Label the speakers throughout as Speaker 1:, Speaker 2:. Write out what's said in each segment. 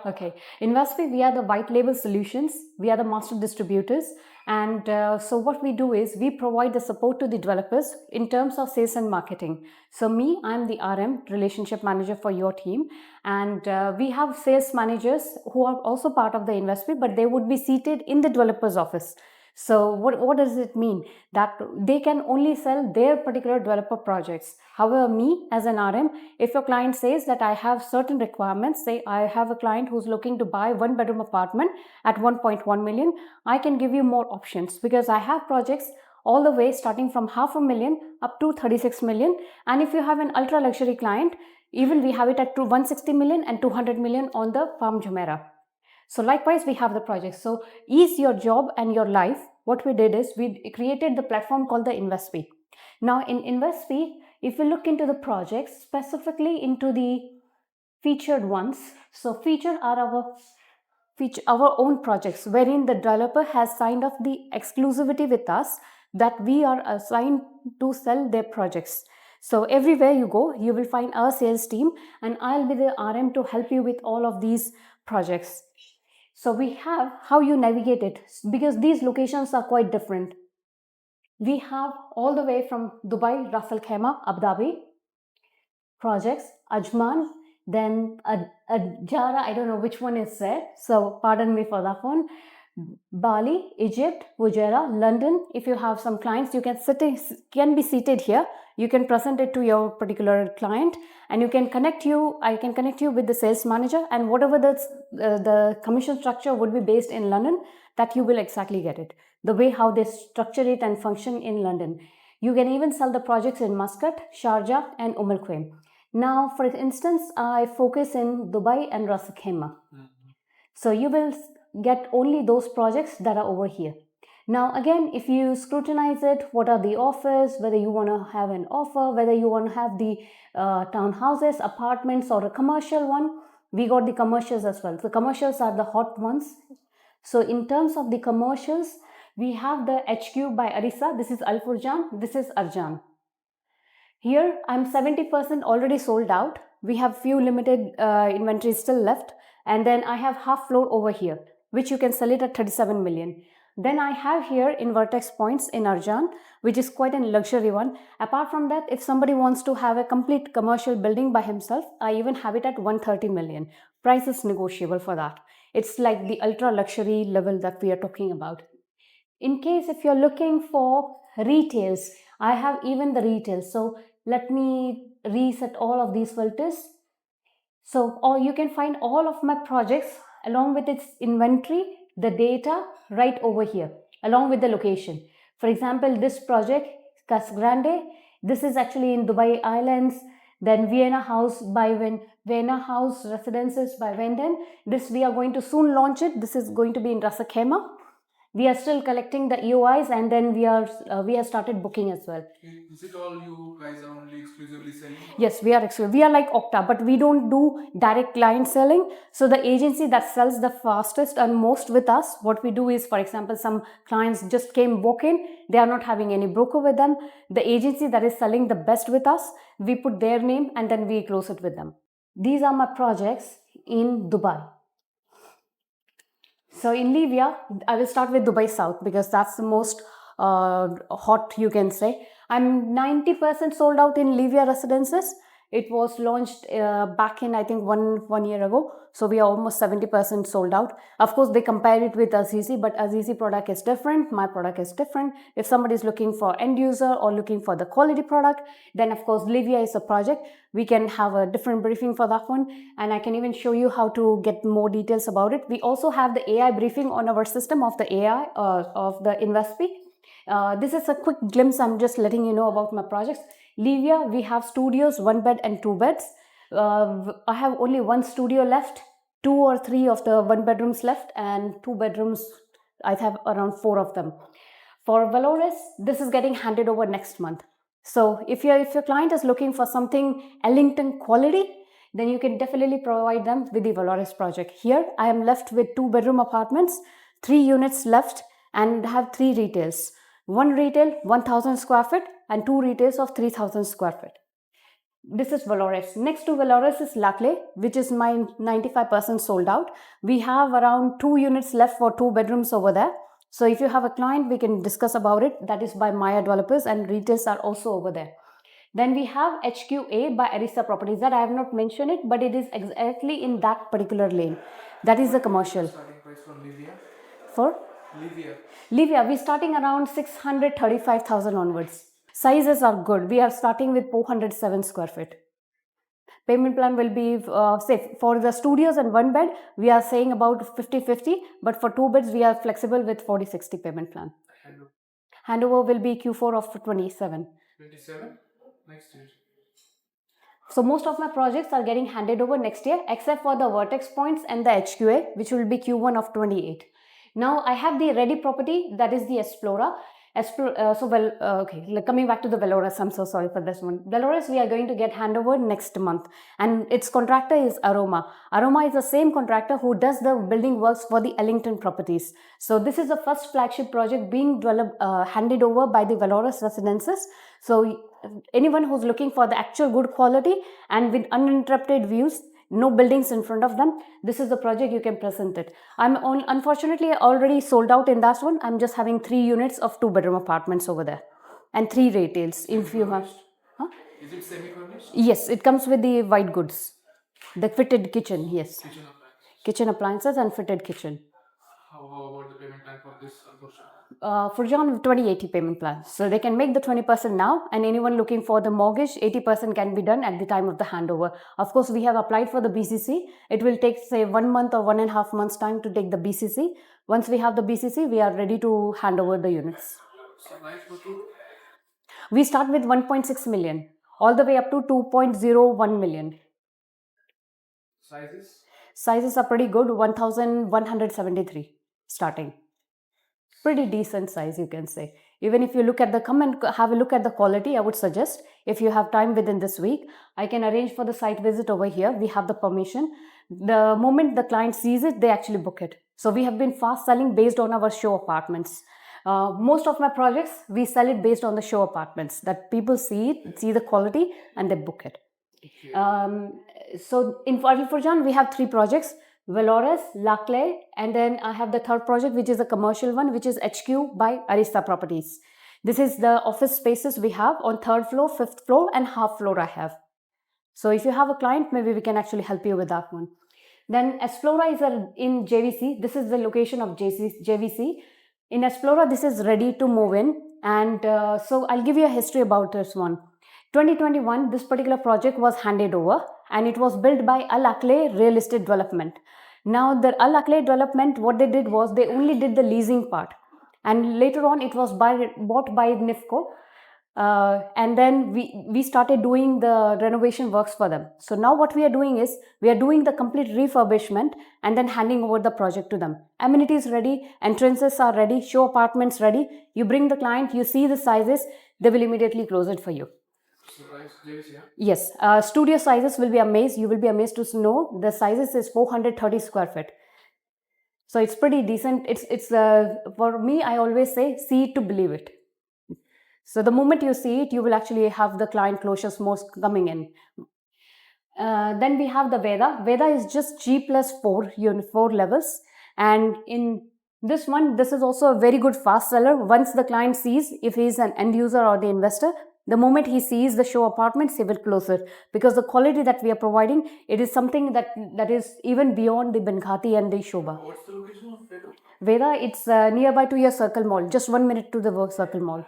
Speaker 1: Okay, Investby, we are the white label solutions. We are the master distributors. And so what we do is we provide the support to the developers in terms of sales and marketing. So me, I'm the RM, relationship manager for your team. And we have sales managers who are also part of the Investby, but they would be seated in the developer's office. So what does it mean? That they can only sell their particular developer projects. However, me as an RM, if a client says that I have certain requirements, say I have a client who's looking to buy one bedroom apartment at 1.1 million, I can give you more options because I have projects all the way starting from 500,000 up to 36 million. And if you have an ultra luxury client, even we have it at 160 million and 200 million on the Palm Jumeirah. So likewise, we have the projects. So ease your job and your life. What we did is we created the platform called the Investby. Now in Investby, if you look into the projects, specifically into the featured ones, so featured are our own projects wherein the developer has signed off the exclusivity with us that we are assigned to sell their projects. So everywhere you go, you will find our sales team and I'll be the RM to help you with all of these projects. So we have how you navigate it because these locations are quite different. We have all the way from Dubai, Ras Al Khaimah, Abu Dhabi projects, Ajman, then Jara, I don't know which one is there, so pardon me for that one. Bali, Egypt, Fujairah, London. If you have some clients, you can be seated here. You can present it to your particular client, and I can connect you with the sales manager, and whatever the commission structure would be based in London, that you will exactly get it. The way how they structure it and function in London. You can even sell the projects in Muscat, Sharjah, and Umm Al Quwain. Now, for instance, I focus in Dubai and Ras Al Khaimah. So you will get only those projects that are over here. Now again, if you scrutinize it, what are the offers, whether you want to have an offer, whether you want to have the townhouses, apartments, or a commercial one, we got the commercials as well. The commercials are the hot ones. So in terms of the commercials, we have the HQ by Arisa. This is Al Furjan. This is Arjan. Here I'm 70% already sold out. We have few limited inventory still left. And then I have half floor over here, which you can sell it at 37 million. Then I have here in Vertex Points in Arjan, which is quite a luxury one. Apart from that, if somebody wants to have a complete commercial building by himself, I even have it at 130 million. Price is negotiable for that. It's like the ultra luxury level that we are talking about. In case if you're looking for retails, I have even the retail. So let me reset all of these filters. So or you can find all of my projects along with its inventory, the data right over here, along with the location. For example, this project, Cas Grande, this is actually in Dubai Islands. Then Vienna House Vienna House Residences by Venden. This we are going to soon launch it. This is going to be in Ras Al Khaimah. We are still collecting the EOIs and then we have started booking as well. Is it all you guys are only exclusively selling? Yes, we are exclusive. We are like Okta, but we don't do direct client selling. So the agency that sells the fastest and most with us, what we do is, for example, some clients just came walk-in, they are not having any broker with them. The agency that is selling the best with us, we put their name and then we close it with them. These are my projects in Dubai. So in Libya, I will start with Dubai South because that's the most hot, you can say. I'm 90% sold out in Libya residences. It was launched back in, I think, one year ago. So we are almost 70% sold out. Of course, they compare it with Azizi, but Azizi product is different. My product is different. If somebody is looking for end user or looking for the quality product, then of course, Libya is a project. We can have a different briefing for that one. And I can even show you how to get more details about it. We also have the AI briefing on our system of the AI of the Investby. This is a quick glimpse. I'm just letting you know about my projects. Libya, we have studios, 1 bed and 2 beds. I have only 1 studio left, 2 or 3 of the 1 bedrooms left, and 2 bedrooms, I have around 4 of them. For Valores, this is getting handed over next month. So if your client is looking for something Ellington quality, then you can definitely provide them with the Valores project. Here, I am left with 2 bedroom apartments, 3 units left, and have 3 retails. 1 retail, 1,000 square feet, and 2 retails of 3,000 square feet. This is Valores. Next to Valores is Lacle, which is my 95% sold out. We have around 2 units left for 2 bedrooms over there. So if you have a client, we can discuss about it. That is by Maya Developers, and retails are also over there. Then we have HQA by Arista Properties. That I have not mentioned it, but it is exactly in that particular lane. That is the commercial.
Speaker 2: Starting price for Livia?
Speaker 1: For? Livia, we're starting around 635,000 onwards. Sizes are good. We are starting with 407 square feet. Payment plan will be, say, for the studios and 1 bed, we are saying about 50-50, but for 2 beds, we are flexible with 40-60 payment plan. Handover will be Q4 of 27.
Speaker 2: 27? Next year.
Speaker 1: So most of my projects are getting handed over next year, except for the vertex points and the HQA, which will be Q1 of 28. Now I have the ready property, that is the Explora. Coming back to the Valores, I'm so sorry for this one. Valores, we are going to get handover next month, and its contractor is Aroma. Aroma is the same contractor who does the building works for the Ellington properties. So this is the first flagship project being developed, handed over by the Valores Residences. So anyone who's looking for the actual good quality and with uninterrupted views, no buildings in front of them, this is the project you can present it. Unfortunately already sold out in that one. I'm just having 3 units of 2 bedroom apartments over there and 3 retails. If you have,
Speaker 2: Is it semi-furnished?
Speaker 1: yes, it comes with the white goods, the fitted kitchen. Yes, kitchen appliances and fitted kitchen.
Speaker 2: How about the payment plan for this portion?
Speaker 1: For John, 20/80 payment plan. So they can make the 20% now, and anyone looking for the mortgage, 80% can be done at the time of the handover. Of course, we have applied for the BCC. It will take, say, 1 month or 1.5 months time to take the BCC. Once we have the BCC, we are ready to hand over the units.
Speaker 2: So price for two?
Speaker 1: We start with 1.6 million, all the way up to 2.01 million.
Speaker 2: Sizes?
Speaker 1: Sizes are pretty good, 1,173 starting. Pretty decent size, you can say. Even if you look at the, come and have a look at the quality, I would suggest, if you have time within this week, I can arrange for the site visit over here. We have the permission. The moment the client sees it, they actually book it. So we have been fast selling based on our show apartments. Most of my projects, we sell it based on the show apartments, that people see it, see the quality, and they book it. So in Forjan, we have 3 projects: Valores, Lacle, and then I have the third project, which is a commercial one, which is HQ by Arista Properties. This is the office spaces we have on 3rd floor, 5th floor, and half floor I have. So if you have a client, maybe we can actually help you with that one. Then Explora is in JVC. This is the location of JVC. In Explora, this is ready to move in. And so I'll give you a history about this one. 2021, this particular project was handed over, and it was built by Al Akle Real Estate Development. Now, the Al Akle Development, what they did was they only did the leasing part, and later on it was bought by NIFCO. And then we started doing the renovation works for them. So now what we are doing is we are doing the complete refurbishment and then handing over the project to them. Amenities ready, entrances are ready, show apartments ready. You bring the client, you see the sizes, they will immediately close it for you. Yes, studio sizes will be amazed. You will be amazed to know the sizes is 430 square feet. So it's pretty decent. It's for me, I always say, see it to believe it. So the moment you see it, you will actually have the client closures most coming in. Then we have the Veda. Veda is just G plus 4 levels. And in this one, this is also a very good fast seller. Once the client sees, if he's an end user or the investor, the moment he sees the show apartments, he will close it, because the quality that we are providing, it is something that is even beyond the Benghati and the Shobha.
Speaker 2: What's the location of Veda?
Speaker 1: Veda, it's nearby to your Circle Mall, just 1 minute to the Circle Mall.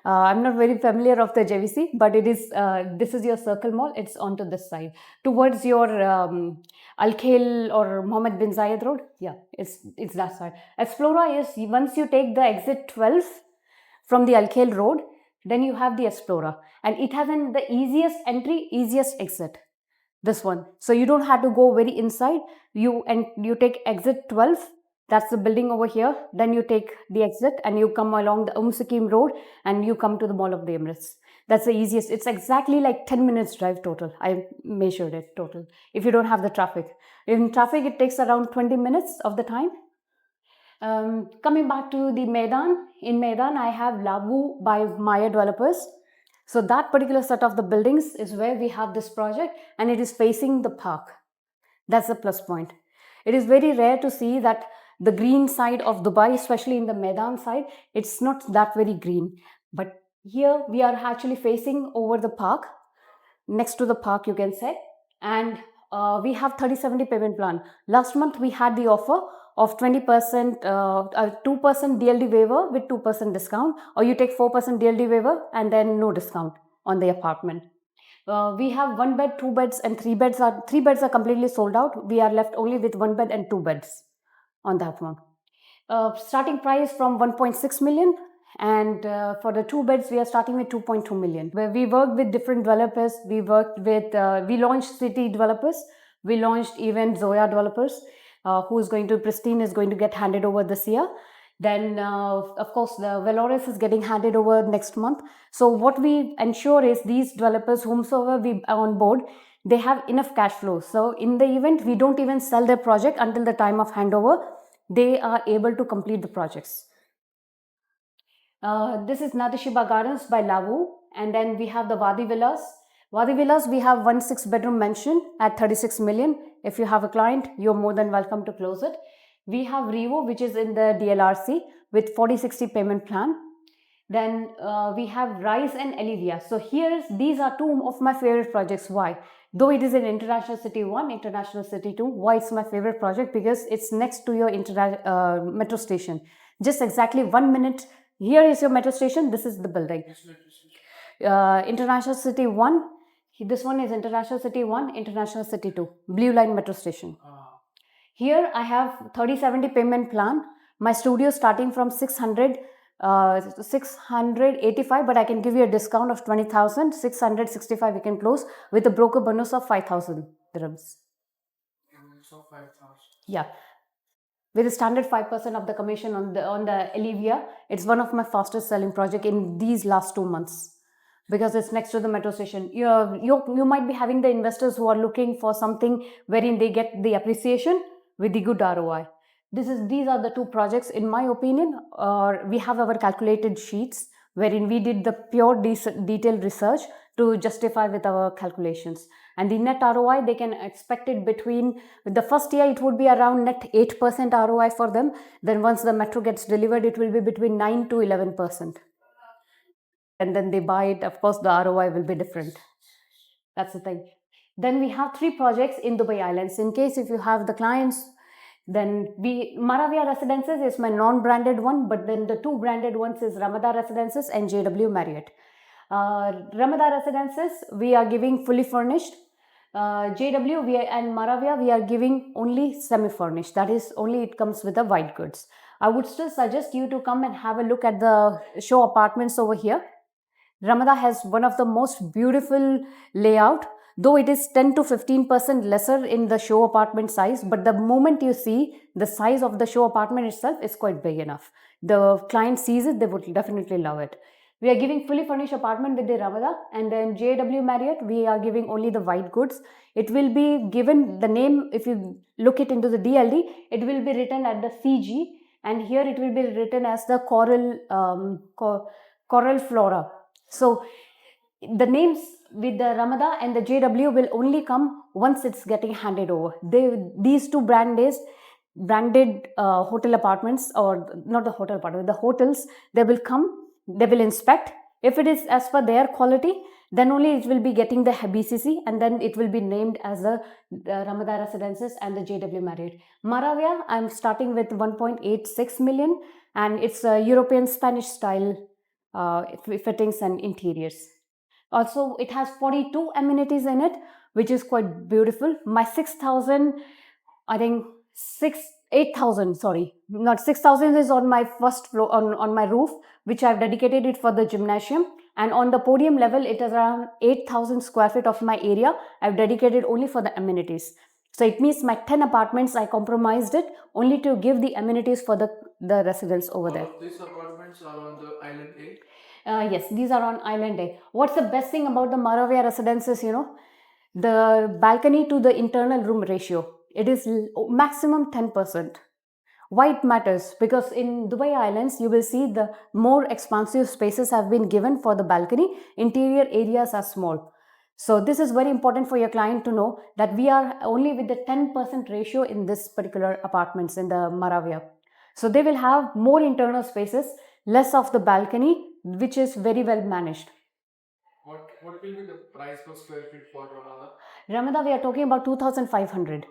Speaker 1: I'm not very familiar of the JVC, but it is. This is your Circle Mall. It's onto this side, towards your Al Khail or Mohammed bin Zayed Road. Yeah, it's that side. Explora is once you take the exit 12 from the Al Khail Road, then you have the Explora, and it has the easiest entry, easiest exit. This one, so you don't have to go very inside. You take exit 12. That's the building over here. Then you take the exit and you come along the Sakim Road and you come to the Mall of the Emirates. That's the easiest. It's exactly like 10 minutes drive total. I measured it total. If you don't have the traffic. In traffic, it takes around 20 minutes of the time. Coming back to the Maidan. In Maidan, I have Labu by Maya Developers. So that particular set of the buildings is where we have this project, and it is facing the park. That's the plus point. It is very rare to see that the green side of Dubai, especially in the Medan side, it's not that very green. But here we are actually facing over the park, next to the park, you can say. And we have 30/70 payment plan. Last month we had the offer of 20%, 2% DLD waiver with 2% discount, or you take 4% DLD waiver and then no discount on the apartment. We have one bed, two beds, and three beds are completely sold out. We are left only with one bed and two beds on that one. Starting price from 1.6 million, and for the two beds we are starting with 2.2 million. Where we worked with different developers. We launched city developers, we launched even Zoya developers, who is going to Pristine is going to get handed over this year. Then of course the Valores is getting handed over next month. So what we ensure is these developers, whomsoever we are on board, they have enough cash flow. So in the event we don't even sell their project until the time of handover, they are able to complete the projects. This is Nadashiba Gardens by Lavu, and then we have the Wadi Villas. Wadi Villas, we have one 6-bedroom mansion at 36 million. If you have a client, you're more than welcome to close it. We have Revo, which is in the DLRC with 40/60 payment plan. Then we have Rise and Olivia. So these are two of my favorite projects. Why? Though it is in International City 1, International City 2, why it's my favorite project? Because it's next to your metro station. Just exactly 1 minute. Here is your metro station. This is the building. International City 1. This one is International City 1, International City 2. Blue Line metro station. Here I have 30/70 payment plan. My studio starting from 685, but I can give you a discount of 20,000. 665 we can close with a broker bonus of 5,000 dirhams.
Speaker 2: So 5,000.
Speaker 1: Yeah, with a standard 5% of the commission on the Olivia. It's one of my fastest selling project in these last 2 months because it's next to the metro station. You might be having the investors who are looking for something wherein they get the appreciation with the good ROI. These are the two projects, in my opinion. We have our calculated sheets wherein we did the pure detailed research to justify with our calculations. And the net ROI, they can expect it between, with the first year, it would be around net 8% ROI for them. Then once the metro gets delivered, it will be between 9 to 11%. And then they buy it, of course, the ROI will be different. That's the thing. Then we have 3 projects in Dubai Islands. In case if you have the clients, then Maravia Residences is my non-branded one, but then the 2 branded ones is Ramada Residences and JW Marriott. Ramada Residences, we are giving fully furnished. JW and Maravia, we are giving only semi-furnished. That is, only it comes with the white goods. I would still suggest you to come and have a look at the show apartments over here. Ramada has one of the most beautiful layout, though it is 10 to 15% lesser in the show apartment size, but the moment you see the size of the show apartment itself is quite big enough. The client sees it, they would definitely love it. We are giving fully furnished apartment with the Ramada, and then JW Marriott, we are giving only the white goods. It will be given the name, if you look it into the DLD, it will be written at the CG, and here it will be written as the Coral Flora. So the names with the Ramada and the JW will only come once it's getting handed over. These two branded hotel apartments, or not the hotel apartment, the hotels, they will come, they will inspect. If it is as per their quality, then only it will be getting the BCC, and then it will be named as the Ramada Residences and the JW Marriott. Maravia, I'm starting with 1.86 million, and it's a European Spanish style fittings and interiors. Also, it has 42 amenities in it, which is quite beautiful. My 6,000, I think 8,000, sorry, not 6,000 is on my first floor, on my roof, which I've dedicated it for the gymnasium. And on the podium level, it is around 8,000 square feet of my area I've dedicated only for the amenities. So it means my 10 apartments, I compromised it only to give the amenities for the residents over there.
Speaker 2: All of these apartments are on the island A?
Speaker 1: Yes, these are on Island A. What's the best thing about the Maravia Residences, the balcony to the internal room ratio. It is maximum 10%. Why it matters? Because in Dubai Islands, you will see the more expansive spaces have been given for the balcony. Interior areas are small. So this is very important for your client to know that we are only with the 10% ratio in this particular apartments in the Maravia. So they will have more internal spaces, less of the balcony, which is very well managed.
Speaker 2: What will be the price per square feet for Ramada?
Speaker 1: Ramada, we are talking about 2,500.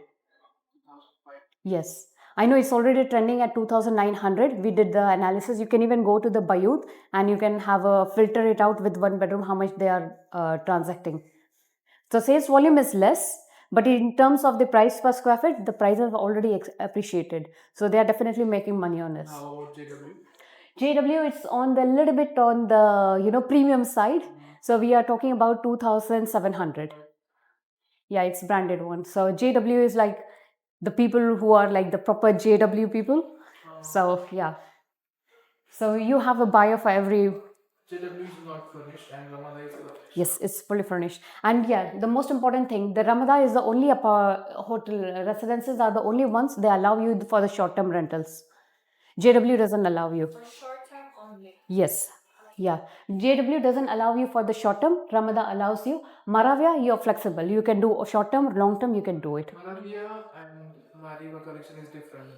Speaker 1: Yes. I know it's already trending at 2,900. We did the analysis. You can even go to the Bayut and you can have a filter it out with one bedroom how much they are transacting. So sales volume is less, but in terms of the price per square feet, the prices are already appreciated. So they are definitely making money on this.
Speaker 2: How about JW?
Speaker 1: JW, it's on the little bit on the premium side. So we are talking about 2,700. Yeah, it's branded one. So JW is like the people who are like the proper JW people. So yeah. So you have a buyer for every.
Speaker 2: JW is not furnished and Ramada is furnished.
Speaker 1: Yes, it's fully furnished. And yeah, the most important thing, the Ramada is the only hotel residences are the only ones they allow you for the short term rentals. JW doesn't allow you.
Speaker 2: For short term only.
Speaker 1: Yes. Yeah. JW doesn't allow you for the short term. Ramada allows you. Maravia, you're flexible. You can do short term, long term, you can do it.
Speaker 2: Maravia and Mariva collection is different.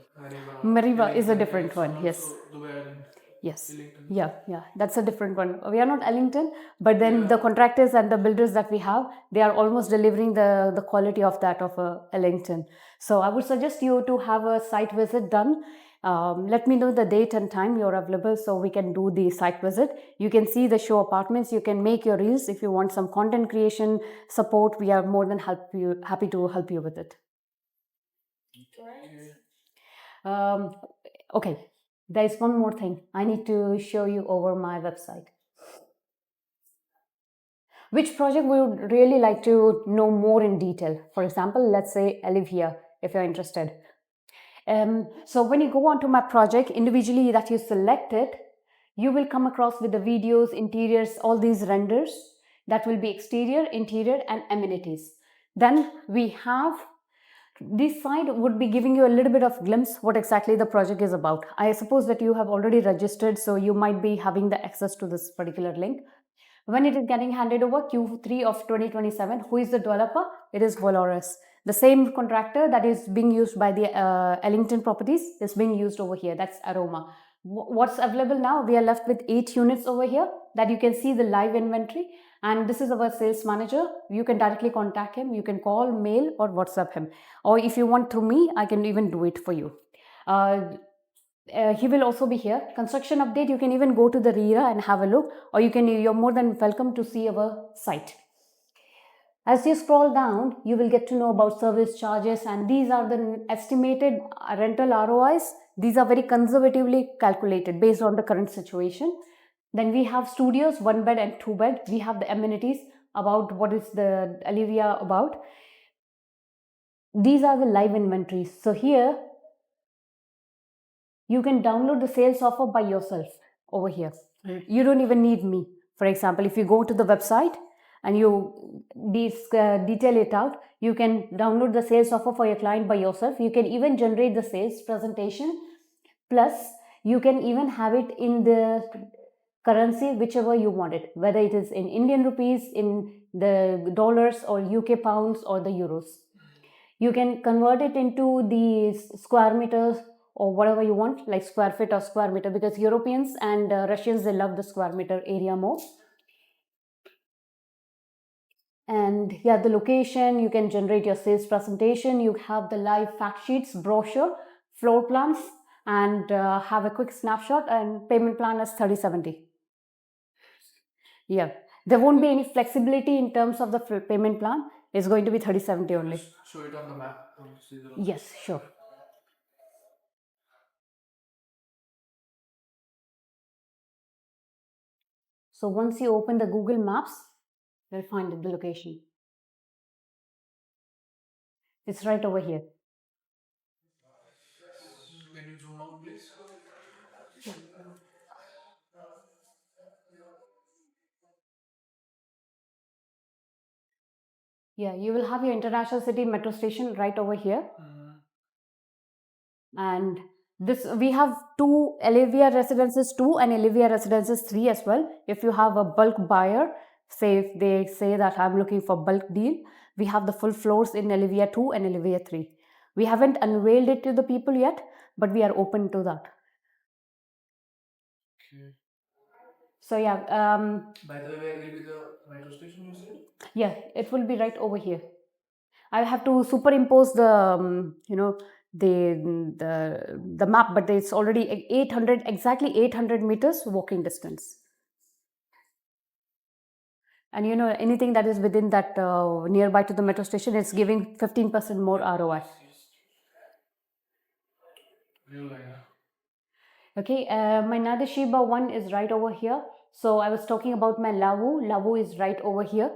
Speaker 1: Mariva is a different one. Yes.
Speaker 2: Dubai Island.
Speaker 1: Yes.
Speaker 2: Ellington.
Speaker 1: Yeah, that's a different one. We are not Ellington, but then
Speaker 2: Yeah.
Speaker 1: the contractors and the builders that we have, they are almost delivering the quality of that of Ellington. So I would suggest you to have a site visit done. Let me know the date and time you're available so we can do the site visit. You can see the show apartments. You can make your reels. If you want some content creation support, we are more than happy to help you with it.
Speaker 2: Okay.
Speaker 1: Um, okay, there is one more thing. I need to show you over my website. Which project we would really like to know more in detail? For example, let's say Olivia, if you're interested. So when you go onto my project individually that you select it, you will come across with the videos, interiors, all these renders that will be exterior, interior, and amenities. Then we have this side would be giving you a little bit of glimpse what exactly the project is about. I suppose that you have already registered, so you might be having the access to this particular link. When it is getting handed over Q3 of 2027, who is the developer? It is Valoris. The same contractor that is being used by the Ellington properties is being used over here. That's Aroma. What's available now? We are left with 8 units over here that you can see the live inventory. And this is our sales manager. You can directly contact him. You can call, mail, or WhatsApp him. Or if you want through me, I can even do it for you. He will also be here. Construction update, you can even go to the RERA and have a look, or you're more than welcome to see our site. As you scroll down, you will get to know about service charges, and these are the estimated rental ROIs. These are very conservatively calculated based on the current situation. Then we have studios, 1 bed and 2 bed. We have the amenities about what is the Olivia about. These are the live inventories. So here you can download the sales offer by yourself over here. You don't even need me. For example, if you go to the website and you detail it out, you can download the sales offer for your client by yourself. You can even generate the sales presentation. Plus, you can even have it in the currency whichever you want it, whether it is in Indian rupees, in the dollars, or UK pounds, or the euros. You can convert it into the square meters or whatever you want, like square feet or square meter, because Europeans and Russians, they love the square meter area more. And yeah, the location, you can generate your sales presentation. You have the live fact sheets, brochure, floor plans, and have a quick snapshot, and payment plan is 30/70. Yeah, there won't be any flexibility in terms of the payment plan. It's going to be 30/70 only.
Speaker 2: Just show it on the map.
Speaker 1: Yes, sure. So once you open the Google Maps, you'll find the location. It's right over here.
Speaker 2: Can you zoom out, please?
Speaker 1: Yeah, you will have your International City metro station right over here. And This we have two Olivia Residences 2 and Olivia Residences 3 as well. If you have a bulk buyer, say if they say that I'm looking for bulk deal, we have the full floors in Olivia 2 and Olivia 3. We haven't unveiled it to the people yet, but we are open to that.
Speaker 2: Okay.
Speaker 1: So yeah,
Speaker 2: By the way, where will be the metro station you said?
Speaker 1: yeah, it will be right over here. I have to superimpose the the map, but it's already 800, exactly 800 meters walking distance. And anything that is within that nearby to the metro station, it's giving 15% more ROI.
Speaker 2: Yes, yes. Real line.
Speaker 1: Okay, my Nadashiba one is right over here. So I was talking about my Lavu. Lavu is right over here.